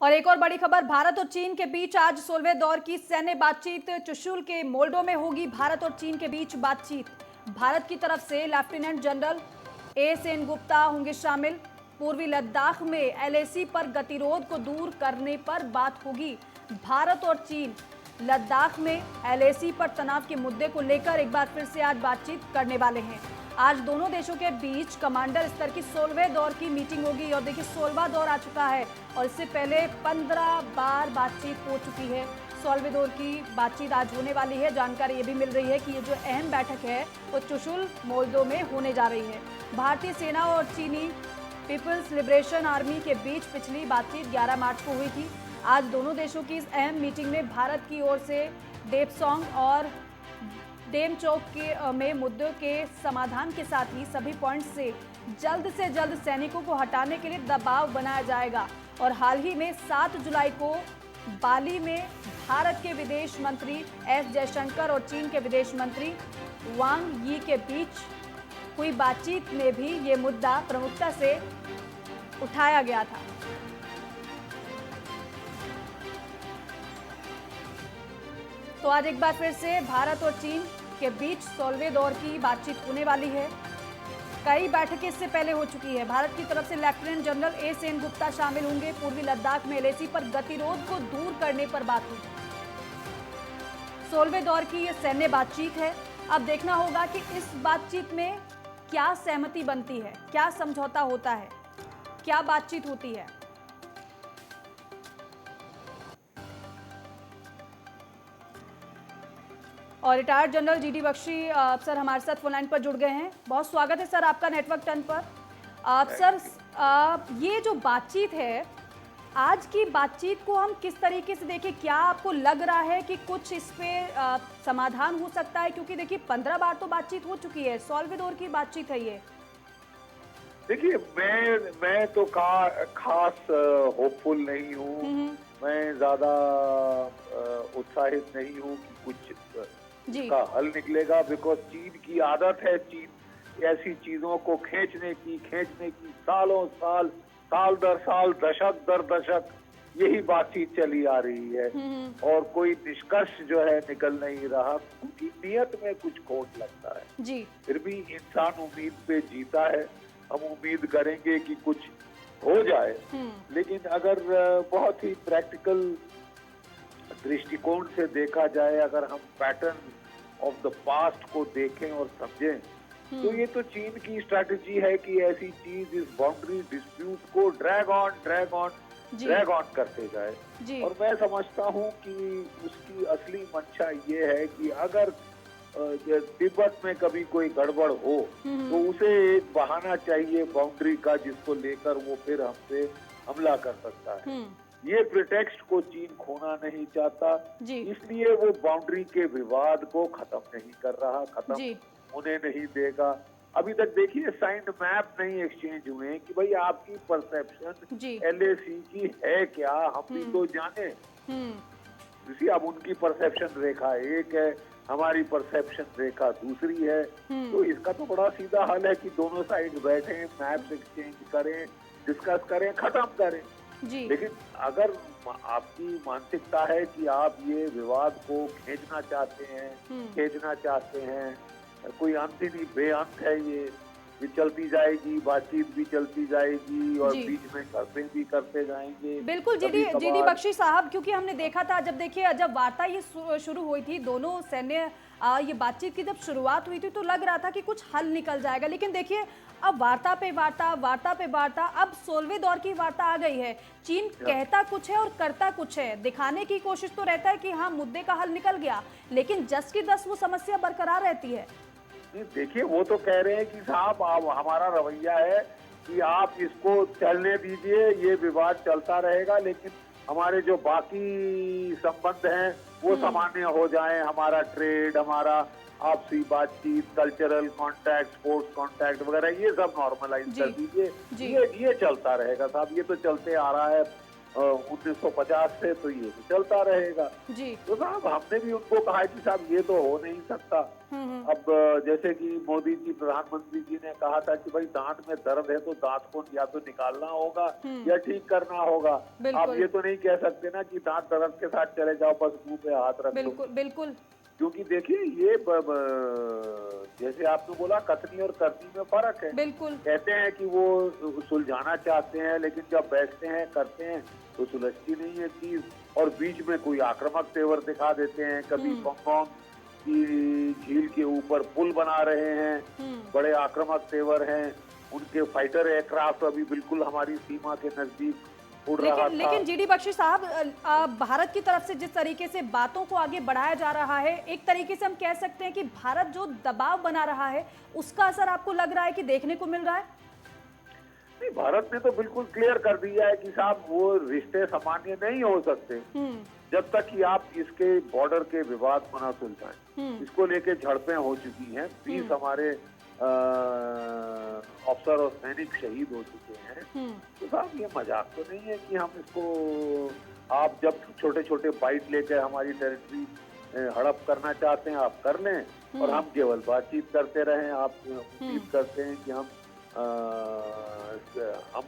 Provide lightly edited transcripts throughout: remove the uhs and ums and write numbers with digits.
और एक और बड़ी खबर, भारत और चीन के बीच आज 16वें दौर की सैन्य बातचीत चुशुल के मोल्डो में होगी। भारत और चीन के बीच बातचीत, भारत की तरफ से लेफ्टिनेंट जनरल ए सेनगुप्ता होंगे शामिल। पूर्वी लद्दाख में एलएसी पर गतिरोध को दूर करने पर बात होगी। भारत और चीन लद्दाख में एलएसी पर तनाव के मुद्दे को लेकर एक बार फिर से आज बातचीत करने वाले हैं। आज दोनों देशों के बीच कमांडर स्तर की 16वें दौर की मीटिंग होगी और देखिए 16वां दौर आ चुका है और इससे पहले 15 बार बातचीत हो चुकी है। 16वें दौर की बातचीत आज होने वाली है। जानकारी ये भी मिल रही है कि ये जो अहम बैठक है वो चुशुल मोल्डो में होने जा रही है। भारतीय सेना और चीनी पीपल्स लिबरेशन आर्मी के बीच पिछली बातचीत 11 मार्च को हुई थी। आज दोनों देशों की इस अहम मीटिंग में भारत की ओर से डेपसोंग और डेमचौक के में मुद्दों के समाधान के साथ ही सभी पॉइंट से जल्द सैनिकों को हटाने के लिए दबाव बनाया जाएगा। और हाल ही में 7 जुलाई को बाली में भारत के विदेश मंत्री एस जयशंकर और चीन के विदेश मंत्री वांग यी के बीच हुई बातचीत में भी ये मुद्दा प्रमुखता से उठाया गया था। तो आज एक बार फिर से भारत और चीन के बीच 16वें दौर की बातचीत होने वाली है। कई बैठकें इससे पहले हो चुकी है। भारत की तरफ से लेफ्टिनेंट जनरल ए सेनगुप्ता शामिल होंगे। पूर्वी लद्दाख में एलएसी पर गतिरोध को दूर करने पर बात होगी। 16वें दौर की यह सैन्य बातचीत है। अब देखना होगा कि इस बातचीत में क्या सहमति बनती है, क्या समझौता होता है, क्या बातचीत होती है। और retired general GD Bakshi sir हमारे साथ फोन लाइन पर जुड़ गए हैं। बहुत स्वागत है सर आपका नेटवर्क 10 पर। सर ये जो बातचीत है, आज की बातचीत को हम किस तरीके से देखें? क्या आपको लग रहा है कि कुछ इस पे समाधान हो सकता है? क्योंकि देखिए 15 बार तो बातचीत हो चुकी है, 16वें दौर की बातचीत है ये। देखिए मैं तो खास होपफुल नहीं हूँ। मैं ज्यादा उत्साहित नहीं हूँ कि कुछ इसका हल निकलेगा, बिकॉज चीन की आदत है, चीन ऐसी चीजों को खींचने की सालों साल, साल दर साल, दशक दर दशक यही बातचीत चली आ रही है और कोई निष्कर्ष जो है निकल नहीं रहा। उनकी नियत में कुछ खोट लगता है जी। फिर भी इंसान उम्मीद पे जीता है। हम उम्मीद करेंगे कि कुछ हो जाए, लेकिन अगर बहुत ही प्रैक्टिकल दृष्टिकोण से देखा जाए, अगर हम पैटर्न ऑफ द पास्ट को देखें और समझें, तो ये तो चीन की स्ट्रैटेजी है कि ऐसी चीज, इस बाउंड्री डिस्प्यूट को ड्रैग ऑन करते जाए। और मैं समझता हूँ कि उसकी असली मंशा ये है कि अगर तिब्बत में कभी कोई गड़बड़ हो तो उसे एक बहाना चाहिए बाउंड्री का, जिसको लेकर वो फिर हमसे हमला कर सकता है। ये प्रिटेक्स्ट को चीन खोना नहीं चाहता, इसलिए वो बाउंड्री के विवाद को खत्म नहीं कर रहा, खत्म होने नहीं देगा। अभी तक देखिए साइंड मैप नहीं एक्सचेंज हुए कि भाई आपकी परसेप्शन एलएसी की है क्या, हम भी तो जाने। अब उनकी परसेप्शन रेखा एक है, हमारी परसेप्शन रेखा दूसरी है। तो इसका तो बड़ा सीधा हल है कि दोनों साइड बैठें, मैप्स एक्सचेंज करें, डिस्कस करें, खत्म करें। लेकिन अगर आपकी मानसिकता है कि आप ये विवाद को खींचना चाहते हैं, कोई अंत ही नहीं, बेअंत है ये चलती जाएगी, बातचीत भी चलती जाएगी और बीच में शर्तें भी करते जाएंगे। बिल्कुल जीडी बख्शी साहब, क्योंकि हमने देखा था जब वार्ता ये शुरू हुई थी, दोनों सैन्य ये बातचीत की जब शुरुआत हुई थी तो लग रहा था कि कुछ हल निकल जाएगा। लेकिन देखिए अब वार्ता पे वार्ता, अब 16वें दौर की वार्ता आ गई है। चीन कहता कुछ है और करता कुछ है। दिखाने की कोशिश तो रहता है कि हाँ मुद्दे का हल निकल गया, लेकिन 10 की 10 वो समस्या बरकरार रहती है। देखिए वो तो कह रहे हैं कि साहब आप, हमारा रवैया है कि आप इसको चलने दीजिए, ये विवाद चलता रहेगा, लेकिन हमारे जो बाकी संबंध हैं वो सामान्य हो जाएं, हमारा ट्रेड, हमारा आपसी बातचीत, कल्चरल कॉन्टैक्ट, स्पोर्ट्स कॉन्टैक्ट वगैरह, ये सब नॉर्मलाइज कर दीजिए। ये चलता रहेगा साहब, ये तो चलते आ रहा है 1950 से, तो ये भी चलता रहेगा। जी। तो साहब हमने भी उनको कहा कि साहब ये तो हो नहीं सकता। अब जैसे कि मोदी जी, प्रधानमंत्री जी ने कहा था कि भाई दांत में दर्द है तो दांत को या तो निकालना होगा या ठीक करना होगा। आप बिल्कुल। ये तो नहीं कह सकते ना कि दांत दर्द के साथ चले जाओ, बस मुंह पे हाथ रख लो। बिल्कुल बिल्कुल। क्योंकि देखिए ये जैसे आपने बोला कथनी और करनी में फर्क है। बिल्कुल। कहते हैं कि वो सुलझाना चाहते हैं, लेकिन जब बैठते हैं करते हैं तो सुलझती नहीं है चीज, और बीच में कोई आक्रामक तेवर दिखा देते हैं। कभी पांगोंग की झील के ऊपर पुल बना रहे हैं, बड़े आक्रामक तेवर हैं। उनके फाइटर एयरक्राफ्ट अभी बिल्कुल हमारी सीमा के नजदीक उड़ रहा था। लेकिन जीडी बख्शी साहब, भारत की तरफ से जिस तरीके से बातों को आगे बढ़ाया जा रहा है, एक तरीके से हम कह सकते हैं कि भारत जो दबाव बना रहा है उसका असर आपको लग रहा है कि देखने को मिल रहा है? नहीं, भारत ने तो बिल्कुल क्लियर कर दिया है कि साहब वो रिश्ते सामान्य नहीं हो सकते जब तक कि आप इसके बॉर्डर के विवाद को ना सुलझाएं। इसको लेके झड़पें हो चुकी हैं, 20 हमारे अफसर और सैनिक शहीद हो चुके हैं। तो साहब ये मजाक तो नहीं है कि हम इसको, आप जब छोटे छोटे बाइट लेकर हमारी टेरिटरी हड़प करना चाहते हैं आप कर लें, और हम केवल बातचीत करते रहें। आप उम्मीद करते हैं कि हम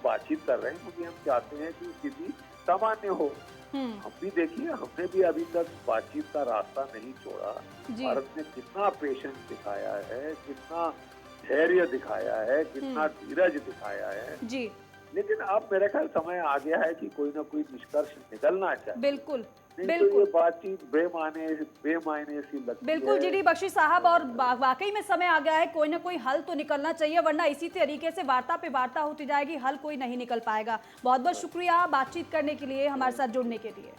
बातचीत कर रहे हैं क्योंकि हम चाहते हैं कि स्थिति सामान्य हो। हम भी देखिए, हमने भी अभी तक बातचीत का रास्ता नहीं छोड़ा। भारत ने कितना पेशेंस दिखाया है, कितना धैर्य दिखाया है, कितना धीरज दिखाया है जी। लेकिन अब मेरे ख्याल समय आ गया है कि कोई ना कोई निष्कर्ष निकलना चाहिए। बिल्कुल बिल्कुल। तो ये बातचीत बेमायने सी लगती है। बिल्कुल जीडी बख्शी साहब, और वाकई में समय आ गया है, कोई ना कोई हल तो निकलना चाहिए, वरना इसी तरीके से वार्ता पे वार्ता होती जाएगी, हल कोई नहीं निकल पाएगा। बहुत बहुत शुक्रिया बातचीत करने के लिए, हमारे साथ जुड़ने के लिए।